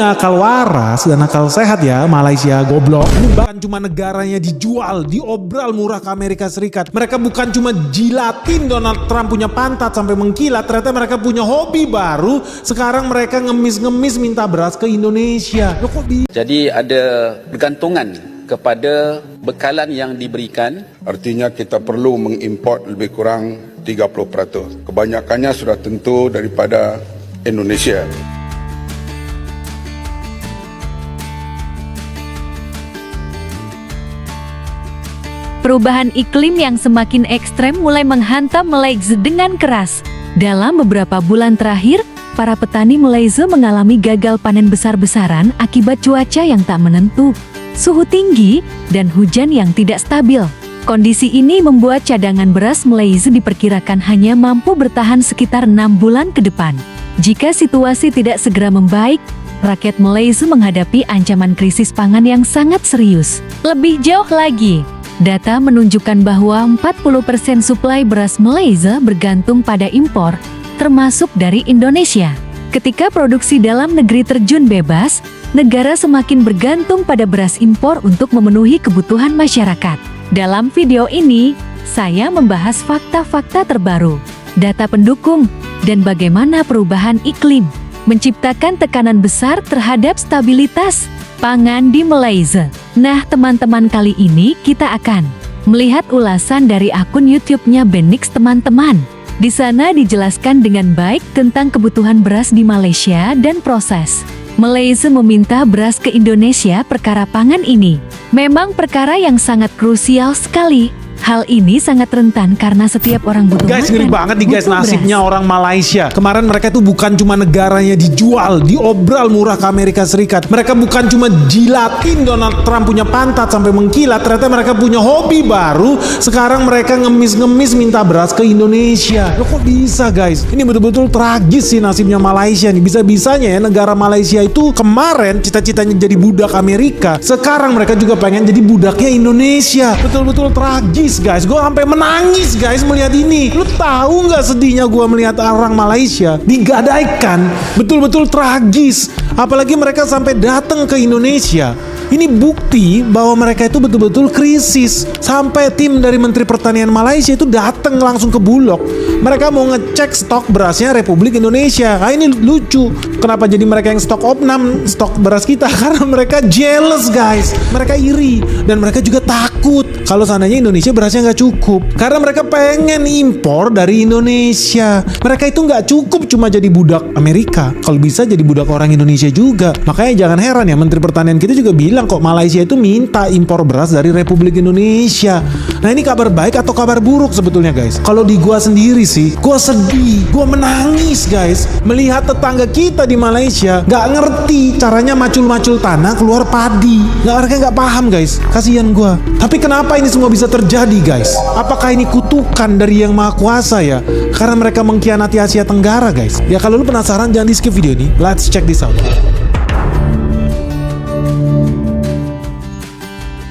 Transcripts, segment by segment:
Akal waras dan akal sehat ya Malaysia goblok. Ini bukan cuma negaranya dijual, diobral murah ke Amerika Serikat. Mereka bukan cuma jilatin Donald Trump punya pantat sampai mengkilat. Ternyata mereka punya hobi baru. Sekarang mereka ngemis-ngemis minta beras ke Indonesia. Loh, kok jadi ada bergantungan kepada bekalan yang diberikan. Artinya kita perlu mengimport lebih kurang 30%. Kebanyakannya sudah tentu daripada Indonesia. Perubahan iklim yang semakin ekstrem mulai menghantam Malaysia dengan keras. Dalam beberapa bulan terakhir, para petani Malaysia mengalami gagal panen besar-besaran akibat cuaca yang tak menentu, suhu tinggi, dan hujan yang tidak stabil. Kondisi ini membuat cadangan beras Malaysia diperkirakan hanya mampu bertahan sekitar 6 bulan ke depan. Jika situasi tidak segera membaik, rakyat Malaysia menghadapi ancaman krisis pangan yang sangat serius. Lebih jauh lagi, data menunjukkan bahwa 40% suplai beras Malaysia bergantung pada impor, termasuk dari Indonesia. Ketika produksi dalam negeri terjun bebas, negara semakin bergantung pada beras impor untuk memenuhi kebutuhan masyarakat. Dalam video ini, saya membahas fakta-fakta terbaru, data pendukung, dan bagaimana perubahan iklim menciptakan tekanan besar terhadap stabilitas pangan di Malaysia. Nah teman-teman, kali ini kita akan melihat ulasan dari akun YouTube-nya Benix teman-teman. Di sana dijelaskan dengan baik tentang kebutuhan beras di Malaysia dan proses Malaysia meminta beras ke Indonesia. Perkara pangan ini memang perkara yang sangat krusial sekali. Hal ini sangat rentan karena setiap orang butuh guys, makan, ngeri banget nih guys nasibnya beras. orang Malaysia. Kemarin mereka itu bukan cuma negaranya dijual, diobral murah ke Amerika Serikat. Mereka bukan cuma jilatin Donald Trump punya pantat sampai mengkilat. Ternyata mereka punya hobi baru. Sekarang mereka ngemis-ngemis minta beras ke Indonesia. Loh, kok bisa guys? Ini betul-betul tragis sih nasibnya Malaysia nih. Bisa-bisanya ya negara Malaysia itu kemarin cita-citanya jadi budak Amerika. Sekarang mereka juga pengen jadi budaknya Indonesia. Betul-betul tragis guys, gue sampai menangis guys melihat ini. Lu tahu nggak sedihnya gue melihat orang Malaysia digadaikan, betul-betul tragis. Apalagi mereka sampai datang ke Indonesia. Ini bukti bahwa mereka itu betul-betul krisis. Sampai tim dari Menteri Pertanian Malaysia itu datang langsung ke Bulog. Mereka mau ngecek stok berasnya Republik Indonesia. Nah ini lucu. Kenapa jadi mereka yang stok opnam stok beras kita? Karena mereka jealous guys. Mereka iri. Dan mereka juga takut kalau seandainya Indonesia berasnya nggak cukup. Karena mereka pengen impor dari Indonesia. Mereka itu nggak cukup cuma jadi budak Amerika. Kalau bisa jadi budak orang Indonesia juga. Makanya jangan heran ya Menteri Pertanian kita juga bilang kok Malaysia itu minta impor beras dari Republik Indonesia. Nah ini kabar baik atau kabar buruk sebetulnya guys? Kalau di gua sendiri sih, gua sedih, gua menangis guys melihat tetangga kita di Malaysia nggak ngerti caranya macul-macul tanah keluar padi. Mereka nggak paham guys, kasihan gua. Tapi kenapa ini semua bisa terjadi guys? Apakah ini kutukan dari Yang Maha Kuasa ya? Karena mereka mengkhianati Asia Tenggara guys. Ya kalau lu penasaran jangan di skip video ini. Let's check this out.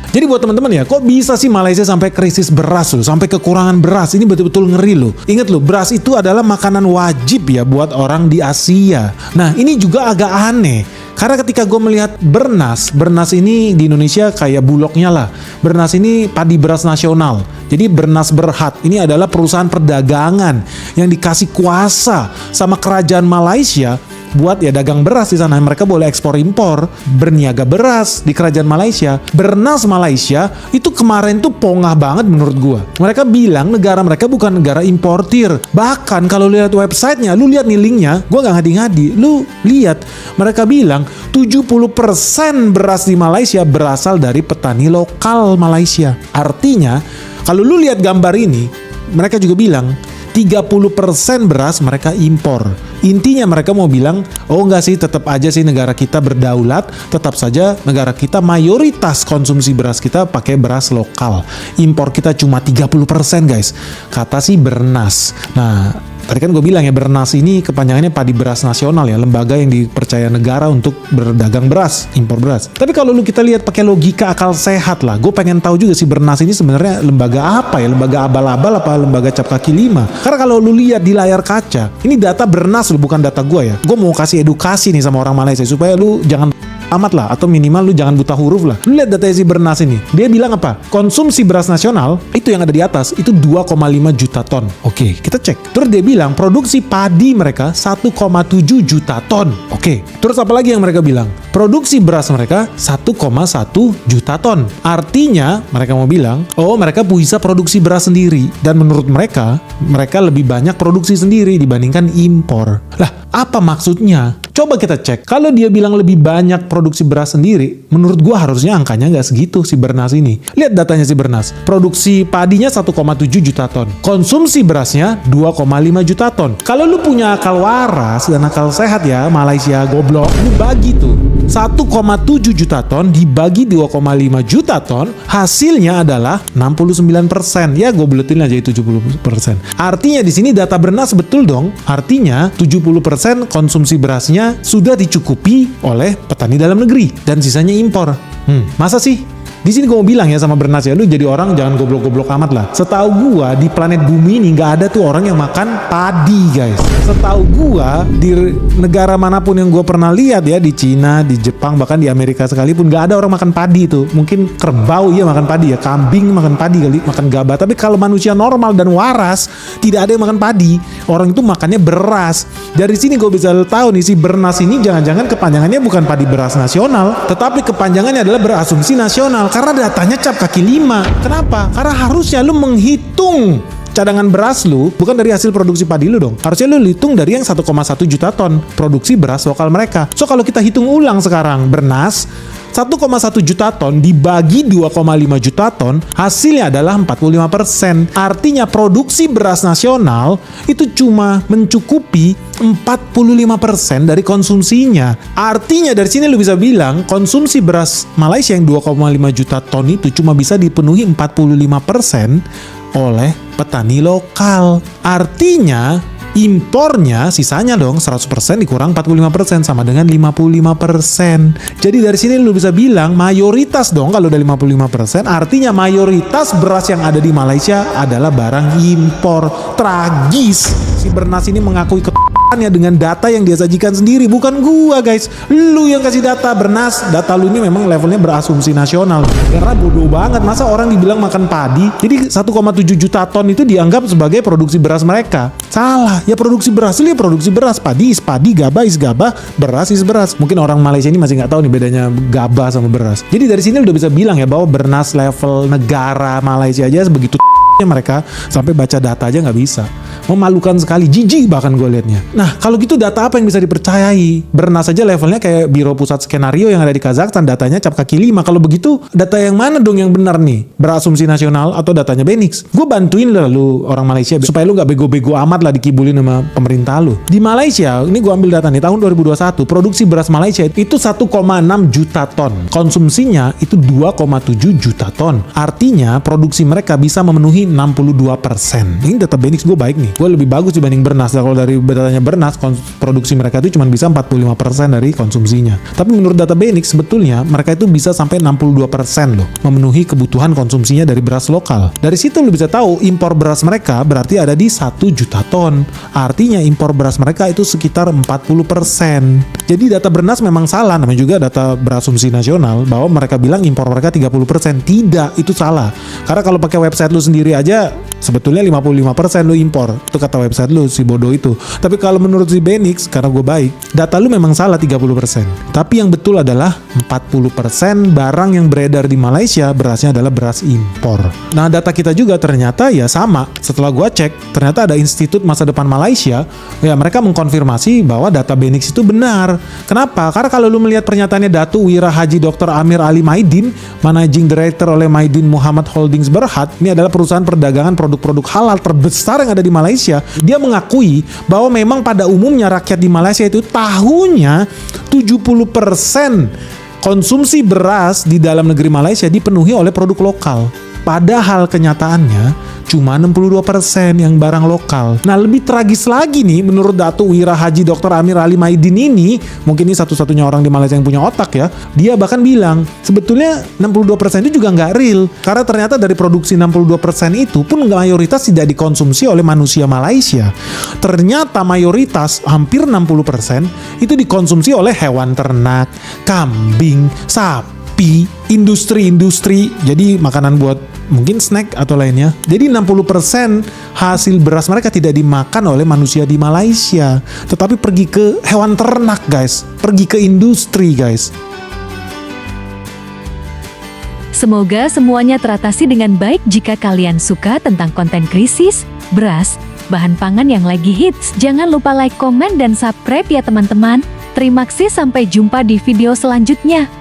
Jadi buat teman-teman ya, kok bisa sih Malaysia sampai krisis beras loh, sampai kekurangan beras? Ini betul-betul ngeri loh. Ingat loh, beras itu adalah makanan wajib ya buat orang di Asia. Nah ini juga agak aneh. Karena ketika gue melihat Bernas ini di Indonesia kayak Bulognya lah. Bernas ini padi beras nasional. Jadi Bernas Berhad ini adalah perusahaan perdagangan yang dikasih kuasa sama kerajaan Malaysia buat ya dagang beras di sana. Mereka boleh ekspor impor, berniaga beras di kerajaan Malaysia. Bernas Malaysia itu kemarin tuh pongah banget menurut gua. Mereka bilang negara mereka bukan negara importir. Bahkan kalau lihat websitenya, lu lihat nih linknya, gua gak ngadi-ngadi. Lu lihat, mereka bilang 70% beras di Malaysia berasal dari petani lokal Malaysia. Artinya, kalau lu lihat gambar ini, mereka juga bilang 30% beras mereka impor. Intinya mereka mau bilang, oh enggak sih, tetap aja sih negara kita berdaulat, tetap saja negara kita mayoritas konsumsi beras kita pakai beras lokal. Impor kita cuma 30% guys, kata si Bernas. Nah, Tadi kan gue bilang ya, Bernas ini kepanjangannya Padi Beras Nasional ya, lembaga yang dipercaya negara untuk berdagang beras, impor beras. Tapi kalau lu kita lihat pakai logika akal sehat lah, gue pengen tahu juga si Bernas ini sebenarnya lembaga apa ya, lembaga abal-abal apa lembaga cap kaki lima. Karena kalau lu lihat di layar kaca, ini data Bernas lu, bukan data gue ya. Gue mau kasih edukasi nih sama orang Malaysia supaya lu jangan amat lah, atau minimal lu jangan buta huruf lah. Lu lihat data si Bernas ini, dia bilang apa? Konsumsi beras nasional itu yang ada di atas itu 2,5 juta ton. Oke, kita cek. Terus dia bilang produksi padi mereka 1,7 juta ton. Oke, terus apa lagi yang mereka bilang? Produksi beras mereka 1,1 juta ton. Artinya mereka mau bilang, oh mereka bisa produksi beras sendiri, dan menurut mereka lebih banyak produksi sendiri dibandingkan impor. Lah, apa maksudnya? Coba kita cek. Kalau dia bilang lebih banyak produksi beras sendiri, menurut gua harusnya angkanya nggak segitu si Bernas ini. Lihat datanya si Bernas. Produksi padinya 1,7 juta ton. Konsumsi berasnya 2,5 juta ton. Kalau lu punya akal waras dan akal sehat ya, Malaysia goblok, lu bagi tuh 1,7 juta ton dibagi 2,5 juta ton, hasilnya adalah 69%. Ya gue buletin aja 70%. Artinya di sini data Bernas betul dong. Artinya 70% konsumsi berasnya sudah dicukupi oleh petani dalam negeri dan sisanya impor. Masa sih? Di sini gue mau bilang ya sama Bernas ya, lu jadi orang jangan goblok-goblok amat lah. Setahu gua di planet bumi ini nggak ada tuh orang yang makan padi guys. Setahu gua di negara manapun yang gue pernah lihat ya, di Cina, di Jepang, bahkan di Amerika sekalipun nggak ada orang makan padi itu. Mungkin kerbau ya makan padi ya, kambing makan padi kali, makan gabah. Tapi kalau manusia normal dan waras tidak ada yang makan padi. Orang itu makannya beras. Dari sini gue bisa tahu nih si Bernas ini jangan-jangan kepanjangannya bukan Padi Beras Nasional, tetapi kepanjangannya adalah Berasumsi Nasional. Karena datanya cap kaki 5. Kenapa? Karena harusnya lu menghitung cadangan beras lu bukan dari hasil produksi padi lu dong. Harusnya lu hitung dari yang 1,1 juta ton produksi beras lokal mereka. So kalau kita hitung ulang sekarang, Bernas 1,1 juta ton dibagi 2,5 juta ton, hasilnya adalah 45%. Artinya produksi beras nasional itu cuma mencukupi 45% dari konsumsinya. Artinya dari sini lu bisa bilang konsumsi beras Malaysia yang 2,5 juta ton itu cuma bisa dipenuhi 45% oleh petani lokal. Artinya impornya sisanya dong 100% dikurang 45% sama dengan 55%. Jadi dari sini lu bisa bilang mayoritas dong kalau udah 55%, artinya mayoritas beras yang ada di Malaysia adalah barang impor. Tragis. Si Bernas ini mengakui ya dengan data yang dia sajikan sendiri, bukan gua guys. Lu yang kasih data. Bernas, data lu ini memang levelnya berasumsi nasional. Karena bodoh banget, masa orang dibilang makan padi jadi 1,7 juta ton itu dianggap sebagai produksi beras mereka. Salah, ya produksi beras lu ya produksi beras, padi is padi, gabah is gabah, beras is beras. Mungkin orang Malaysia ini masih nggak tahu nih bedanya gabah sama beras. Jadi dari sini udah bisa bilang ya bahwa Bernas level negara Malaysia aja sebegitu mereka sampai baca data aja nggak bisa. Memalukan sekali, jijik bahkan gue liatnya. Nah kalau gitu data apa yang bisa dipercayai? Bernas aja levelnya kayak Biro Pusat Skenario yang ada di Kazakhstan, datanya cap kaki 5. Kalau begitu data yang mana dong yang benar nih? Berasumsi nasional atau datanya Benix? Gue bantuin lah lu orang Malaysia supaya lu nggak bego-bego amat lah dikibulin sama pemerintah lu. Di Malaysia, ini gue ambil data nih tahun 2021, produksi beras Malaysia itu 1,6 juta ton. Konsumsinya itu 2,7 juta ton. Artinya produksi mereka bisa memenuhi 62%. Ini data Benix gue baik nih. Gue lebih bagus dibanding Bernas. Kalau dari datanya Bernas, produksi mereka itu cuma bisa 45% dari konsumsinya. Tapi menurut data Benix sebetulnya mereka itu bisa sampai 62% loh memenuhi kebutuhan konsumsinya dari beras lokal. Dari situ lu bisa tahu impor beras mereka berarti ada di 1 juta ton. Artinya impor beras mereka itu sekitar 40%. Jadi data Bernas memang salah, namanya juga data berasumsi nasional bahwa mereka bilang impor mereka 30%. Tidak, itu salah. Karena kalau pakai website lu sendiri aja sebetulnya 55% lu impor. Itu kata website lu si bodoh itu. Tapi kalau menurut si Benix, karena gue baik, data lu memang salah 30%. Tapi yang betul adalah 40% barang yang beredar di Malaysia berasnya adalah beras impor. Nah data kita juga ternyata ya sama. Setelah gue cek, ternyata ada Institut Masa Depan Malaysia, ya mereka mengkonfirmasi bahwa data Benix itu benar. Kenapa? Karena kalau lu melihat pernyataannya Datu Wira Haji Dr. Amir Ali Maidin, Managing Director oleh Maidin Muhammad Holdings Berhad, ini adalah perusahaan perdagangan produk-produk halal terbesar yang ada di Malaysia. Dia mengakui bahwa memang pada umumnya rakyat di Malaysia itu tahunnya 70% konsumsi beras di dalam negeri Malaysia dipenuhi oleh produk lokal. Padahal kenyataannya cuma 62% yang barang lokal. Nah, lebih tragis lagi nih menurut Datuk Wira Haji Dr. Amir Ali Maidin ini, mungkin ini satu-satunya orang di Malaysia yang punya otak ya. Dia bahkan bilang, sebetulnya 62% itu juga nggak real. Karena ternyata dari produksi 62% itu pun mayoritas tidak dikonsumsi oleh manusia Malaysia. Ternyata mayoritas, hampir 60% itu dikonsumsi oleh hewan ternak, kambing, sapi, industri-industri, jadi makanan buat mungkin snack atau lainnya. Jadi 60% hasil beras mereka tidak dimakan oleh manusia di Malaysia, tetapi pergi ke hewan ternak guys, pergi ke industri guys. Semoga semuanya teratasi dengan baik. Jika kalian suka tentang konten krisis, beras, bahan pangan yang lagi hits, jangan lupa like, komen, dan subscribe ya teman-teman. Terima kasih, sampai jumpa di video selanjutnya.